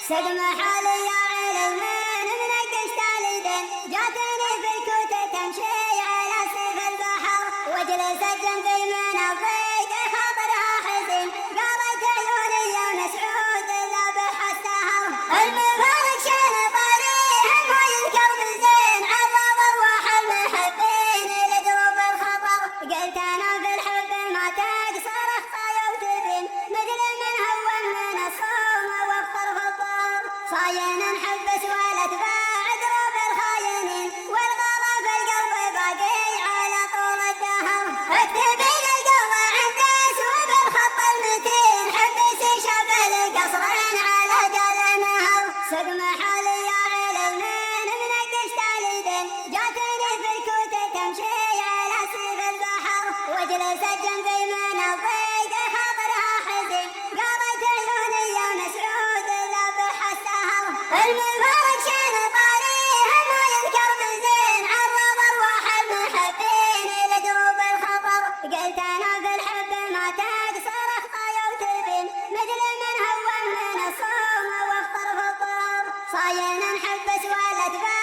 سقم حالي يا علم من قشتالدين جاتني في الكوتة تمشي على سيف البحر وجلست جنبي من الضيق خاطرها حزين قالت عيوني يا مسعود ذبح السهر المفارق شان طريح ما يذكر بالزين عرض ارواح المحبين لدروب الخطر قلت انا في الحب ما تقصر اخطايا وتبين مثل من هو من الصوم وافطر في الطار صاين نحبس ولا تباع دروب الخاينين والغلا في القلب باقي على طول الدهر اكتبين القلب عند اسود الخط المتين حبس شاف القصرين على جل النهر سقم حالي يا علم من قشتالدين جاتني في الكوتة تمشي على سيف البحر وجلست جنبي من الضيق خاطرها حزين قالت عيوني يا مسعود ذبح السهر المفارق شان طريح ما يذكر بالزين عرض ارواح المحبين لدروب الخطر قلت انا في الحب ما تقصر اخطايا وتبين مثل من هو من الصوم وافطر في الطار صاين نحبس ولا تباع